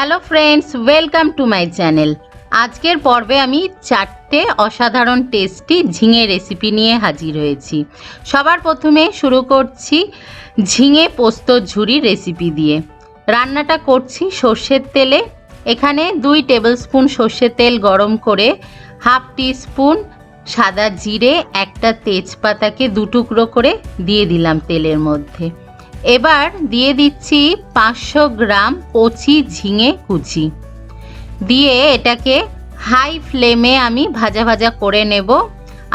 Hello friends, welcome to my channel. আজকের পর্বে আমি 4টে অসাধারণ টেস্টি ঝিঙে রেসিপি নিয়ে হাজির হয়েছি। সবার প্রথমে শুরু করছি ঝিঙে পোস্ত ঝুরি রেসিপি দিয়ে। রান্নাটা করছি সর্ষের তেলে। এখানে 2 টেবিল স্পুন সর্ষের তেল গরম করে হাফ টিস্পুন সাদা জিরে, একটা তেজপাতাকে 2 টুকরো করে দিয়ে দিলাম তেলের মধ্যে। এবার দিয়ে দিচ্ছি 500 গ্রাম কচি ঝিঙে কুচি, দিয়ে এটাকে হাই ফ্লেমে আমি ভাজা ভাজা করে নেব।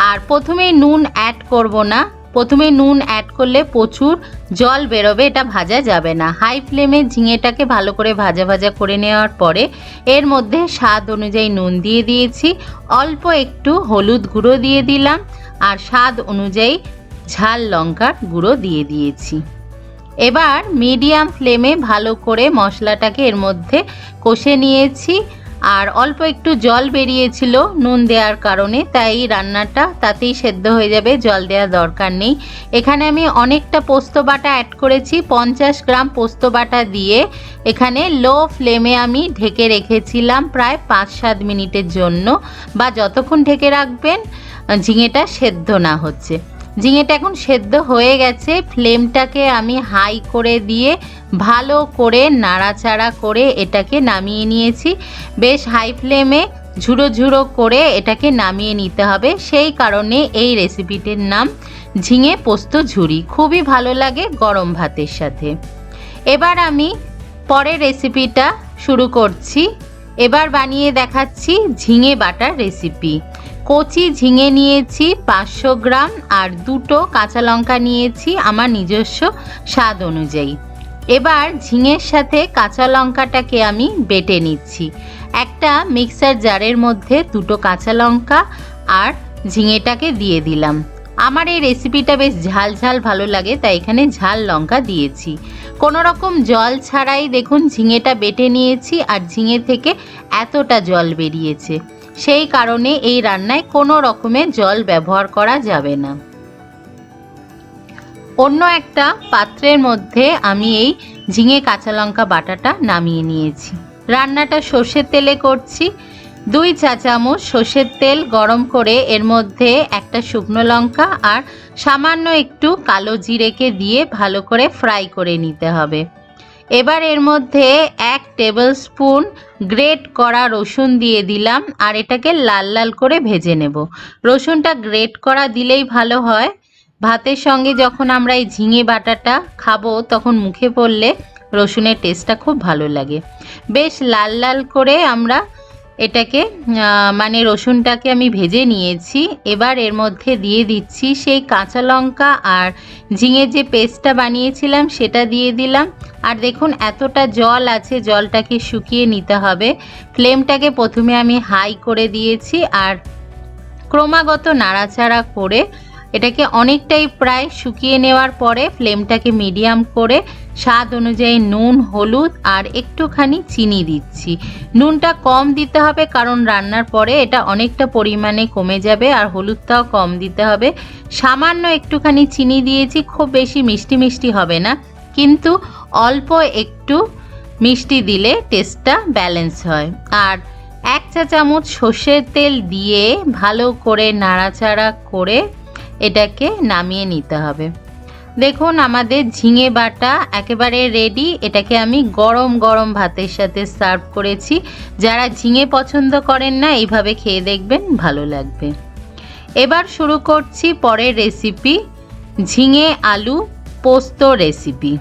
আর প্রথমে নুন অ্যাড করব না, প্রথমে নুন অ্যাড করলে প্রচুর জল বেরোবে, এটা ভাজা যাবে না। হাই ফ্লেমে ঝিঙেটাকে ভালো করে ভাজা ভাজা করে নেওয়ার পরে এর মধ্যে স্বাদ অনুযায়ী নুন দিয়ে দিয়েছি, অল্প একটু হলুদ গুঁড়ো দিয়ে দিলাম, আর স্বাদ অনুযায়ী ঝাল লঙ্কার গুঁড়ো দিয়ে দিয়েছি। এবার মিডিয়াম ফ্লেমে ভালো করে মশলাটাকে এর মধ্যে কষে নিয়েছি। আর অল্প একটু জল বেরিয়েছিল নুন দেওয়ার কারণে, তাই রান্নাটা তাতেই সেদ্ধ হয়ে যাবে, জল দেওয়ার দরকার নেই। এখানে আমি অনেকটা পোস্ত বাটা অ্যাড করেছি, 50 গ্রাম পোস্ত বাটা দিয়ে এখানে লো ফ্লেমে আমি ঢেকে রেখেছিলাম প্রায় 5-7 মিনিটের জন্য, বা যতক্ষণ ঢেকে রাখবেন ঝিঙেটা সেদ্ধ না হচ্ছে। ঝিঙেটা এখন সেদ্ধ হয়ে গেছে। ফ্লেমটাকে আমি হাই করে দিয়ে ভালো করে নাড়াচাড়া করে এটাকে নামিয়ে নিয়েছি। বেশ হাই ফ্লেমে ঝুড়ো ঝুড়ো করে এটাকে নামিয়ে নিতে হবে, সেই কারণে এই রেসিপিটির নাম ঝিঙে পোস্ত ঝুরি। খুবই ভালো লাগে গরম ভাতের সাথে। এবার আমি পরের রেসিপিটা শুরু করছি। এবার বানিয়ে দেখাচ্ছি ঝিঙে বাটার রেসিপি। কচি ঝিঙে নিয়েছি 500 গ্রাম, আর 2টো কাঁচা লঙ্কা নিয়েছি আমার নিজস্ব স্বাদ অনুযায়ী। এবার ঝিঙের সাথে কাঁচা লঙ্কাটাকে আমি বেটে নিচ্ছি। একটা মিক্সার জারের মধ্যে 2টো কাঁচা লঙ্কা আর ঝিঙেটাকে দিয়ে দিলাম। আমার এই রেসিপিটা বেশ ঝাল ঝাল ভালো লাগে, তাই এখানে ঝাল লঙ্কা দিয়েছি। কোনো রকম জল ছাড়াই দেখুন ঝিঙেটা বেটে নিয়েছি, আর ঝিঙে থেকে এতটা জল বেরিয়েছে, সেই কারণে এই রান্নায় কোনো রকমের জল ব্যবহার করা যাবে না। অন্য একটা পাত্রের মধ্যে আমি এই ঝিঙে কাঁচা লঙ্কা বাটাটা নামিয়ে নিয়েছি। রান্নাটা সর্ষের তেলে করছি। 2 চা চামচ সর্ষের তেল গরম করে এর মধ্যে একটা শুকনো লঙ্কা আর সামান্য একটু কালো জিরেকে দিয়ে ভালো করে ফ্রাই করে নিতে হবে। এবার এর মধ্যে 1 টেবিল স্পুন গ্রেট করা রসুন দিয়ে দিলাম, আর এটাকে লাল লাল করে ভেজে নেব। রসুনটা গ্রেট করা দিলেই ভালো হয়। ভাতের সঙ্গে যখন আমরা এই ঝিঙে বাটাটা খাবো তখন মুখে পড়লে রসুনের টেস্টটা খুব ভালো লাগে। বেশ লাল লাল করে আমরা এটাকে রসুনটাকে আমি ভেজে নিয়েছি। এবার এর মধ্যে দিয়ে দিচ্ছি সেই কাঁচা লঙ্কা আর ঝিঙে যে পেস্টটা বানিয়েছিলাম সেটা দিয়ে দিলাম। আর দেখুন এতটা জল আছে, জলটাকে শুকিয়ে নিতে হবে। ফ্লেমটাকে প্রথমে আমি হাই করে দিয়েছি, আর ক্রমাগত নাড়াচাড়া করে এটাকে অনেকটাই প্রায় শুকিয়ে নেওয়ার পরে ফ্লেমটাকে মিডিয়াম করে স্বাদ অনুযায়ী নুন, হলুদ আর একটুখানি চিনি দিচ্ছি। নুনটা কম দিতে হবে, কারণ রান্নার পরে এটা অনেকটা পরিমাণে কমে যাবে, আর হলুদটাও কম দিতে হবে। সামান্য একটুখানি চিনি দিয়েছি, খুব বেশি মিষ্টি মিষ্টি হবে না, কিন্তু অল্প একটু মিষ্টি দিলে টেস্টটা ব্যালেন্স হয়। আর 1 চা চামচ সর্ষের তেল দিয়ে ভালো করে নাড়াচাড়া করে এটাকে নামিয়ে নিতে হবে। দেখুন আমাদের ঝিঙে বাটা একেবারে রেডি। এটাকে আমি গরম গরম ভাতের সাথে সার্ভ করেছি। যারা ঝিঙে পছন্দ করেন না, এইভাবে খেয়ে দেখবেন, ভালো লাগবে। এবার শুরু করছি পরের রেসিপি, ঝিঙে আলু পোস্ত রেসিপি।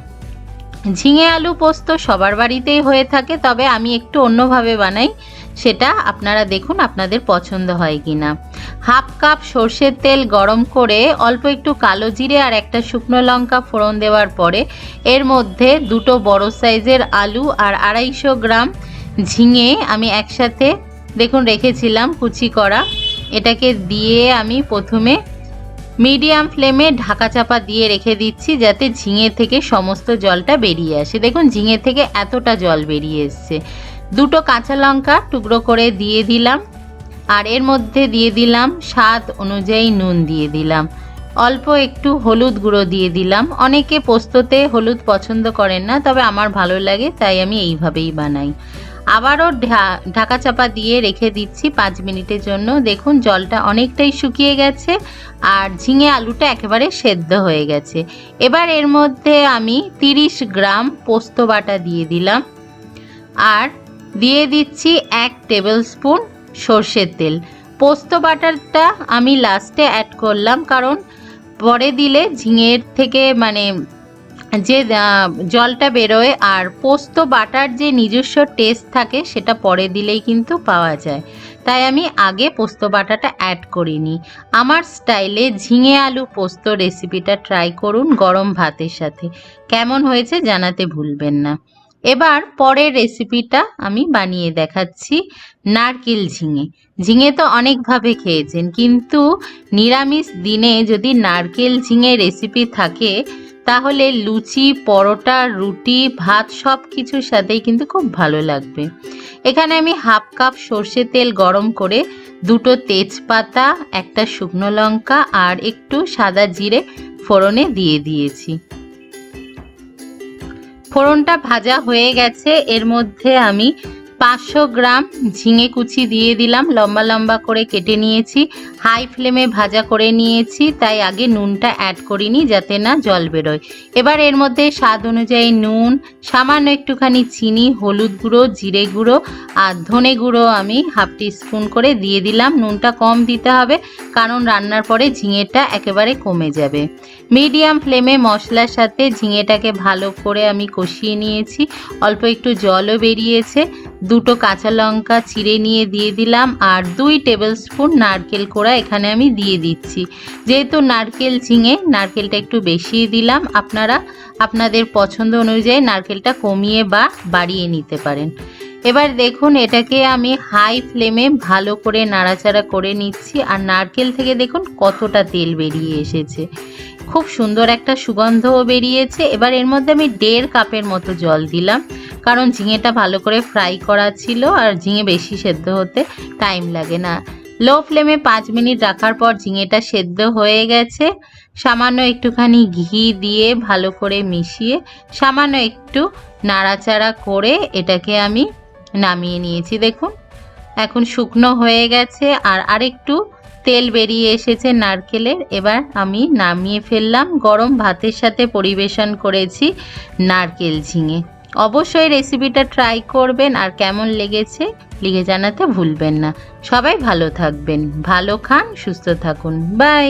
ঝিঙে আলু পোস্ত সবার বাড়িতেই হয়ে থাকে, তবে আমি একটু অন্যভাবে বানাই, সেটা আপনারা দেখুন আপনাদের পছন্দ হয় কিনা। হাফ কাপ সর্ষের তেল গরম করে অল্প একটু কালো জিরে আর একটা শুকনো লঙ্কা ফোড়ন দেওয়ার পরে এর মধ্যে 2টো বড় সাইজের আলু আর 250 গ্রাম ঝিঙে আমি একসাথে দেখুন রেখেছিলাম কুচি করা, এটাকে দিয়ে আমি প্রথমে মিডিয়াম ফ্লেমে ঢাকা চাপা দিয়ে রেখে দিচ্ছি, যাতে ঝিঙে থেকে সমস্ত জলটা বেরিয়ে আসে। দেখুন ঝিঙে থেকে এতটা জল বেরিয়ে এসছে। 2টো কাঁচা লঙ্কা টুকরো করে দিয়ে দিলাম, আর এর মধ্যে দিয়ে দিলাম স্বাদ অনুযায়ী নুন দিয়ে দিলাম, অল্প একটু হলুদ গুঁড়ো দিয়ে দিলাম। অনেকে পোস্ততে হলুদ পছন্দ করেন না, তবে আমার ভালো লাগে, তাই আমি এইভাবেই বানাই। আবারও ঢাকা চাপা দিয়ে রেখে দিচ্ছি 5 মিনিটের জন্য। দেখুন জলটা অনেকটাই শুকিয়ে গেছে আর ঝিঙে আলুটা একেবারে সেদ্ধ হয়ে গেছে। এবার এর মধ্যে আমি 30 গ্রাম পোস্ত বাটা দিয়ে দিলাম আর দিয়ে দিচ্ছি 1 টেবিল স্পুন সর্ষের তেল। পোস্ত বাটাটা আমি লাস্টে অ্যাড করলাম, কারণ পরে দিলে ঝিঙের থেকে মানে যে জলটা বেরোয় আর পোস্ত বাটার যে নিজস্ব টেস্ট থাকে সেটা পরে দিলেই কিন্তু পাওয়া যায়, তাই আমি আগে পোস্ত বাটাটা অ্যাড করিনি। আমার স্টাইলে ঝিঙে আলু পোস্ত রেসিপিটা ট্রাই করুন গরম ভাতের সাথে, কেমন হয়েছে জানাতে ভুলবেন না। এবার পরের রেসিপিটা আমি বানিয়ে দেখাচ্ছি, নারকেল ঝিঙে। ঝিঙে তো অনেকভাবে খেয়েছেন, কিন্তু নিরামিষ দিনে যদি নারকেল ঝিঙে রেসিপি থাকে তাহলে লুচি, পরোটা, রুটি, ভাত সব কিছুর সাথেই কিন্তু খুব ভালো লাগবে। এখানে আমি হাফ কাপ সর্ষে তেল গরম করে 2টো তেজপাতা, 1টা শুকনো লঙ্কা আর একটু সাদা জিরে ফোড়নে দিয়ে দিয়েছি। ফোড়নটা ভাজা হয়ে গেছে, এর মধ্যে আমি 500 গ্রাম ঝিঙে কুচি দিয়ে দিলাম, লম্বা লম্বা করে কেটে নিয়েছি। হাই ফ্লেমে ভাজা করে নিয়েছি, তাই আগে নুনটা অ্যাড করিনি যাতে না জল বেরোয়। এবার এর মধ্যে স্বাদ অনুযায়ী নুন, সামান্য একটুখানি চিনি, হলুদ গুঁড়ো, জিরে গুঁড়ো আর ধনে গুঁড়ো আমি হাফ টিস্পুন করে দিয়ে দিলাম। নুনটা কম দিতে হবে, কারণ রান্নার পরে ঝিঙেটা একেবারে কমে যাবে। মিডিয়াম ফ্লেমে মশলার সাথে ঝিঙেটাকে ভালো করে আমি কষিয়ে নিয়েছি, অল্প একটু জলও বেরিয়েছে। 2টো কাঁচা লঙ্কা চিড়ে নিয়ে দিয়ে দিলাম আর 2 টেবিল স্পুন নারকেল কোড়া এখানে আমি দিয়ে দিচ্ছি। যেহেতু নারকেল ঝিঙে, নারকেলটা একটু বেশি দিলাম, আপনারা আপনাদের পছন্দ অনুযায়ী নারকেলটা কমিয়ে বা বাড়িয়ে নিতে পারেন। এবার দেখুন এটাকে আমি হাই ফ্লেমে ভালো করে নাড়াচাড়া করে নিচ্ছি আর নারকেল থেকে দেখুন কতটা তেল বেরিয়ে এসেছে, খুব সুন্দর একটা সুগন্ধও বেরিয়েছে। এবার এর মধ্যে আমি 1.5 কাপের মতো জল দিলাম, কারণ ঝিঙেটা ভালো করে ফ্রাই করা ছিল আর ঝিঙে বেশি সেদ্ধ হতে টাইম লাগে না। লো ফ্লেমে 5 মিনিট রাখার পর ঝিঙেটা সেদ্ধ হয়ে গেছে। সামান্য একটুখানি ঘি দিয়ে ভালো করে মিশিয়ে সামান্য একটু নাড়াচাড়া করে এটাকে আমি নামিয়ে নিয়েছি। দেখুন এখন শুকনো হয়ে গেছে আর আরেকটু তেল বেরিয়ে এসেছে নারকেলের। এবার আমি নামিয়ে ফেললাম। গরম ভাতের সাথে পরিবেশন করেছি নারকেল ঝিঙে। অবশ্যই রেসিপিটা ট্রাই করবেন আর কেমন লেগেছে লিখে জানাতে ভুলবেন না। সবাই ভালো থাকবেন, ভালো খান, সুস্থ থাকুন। বাই।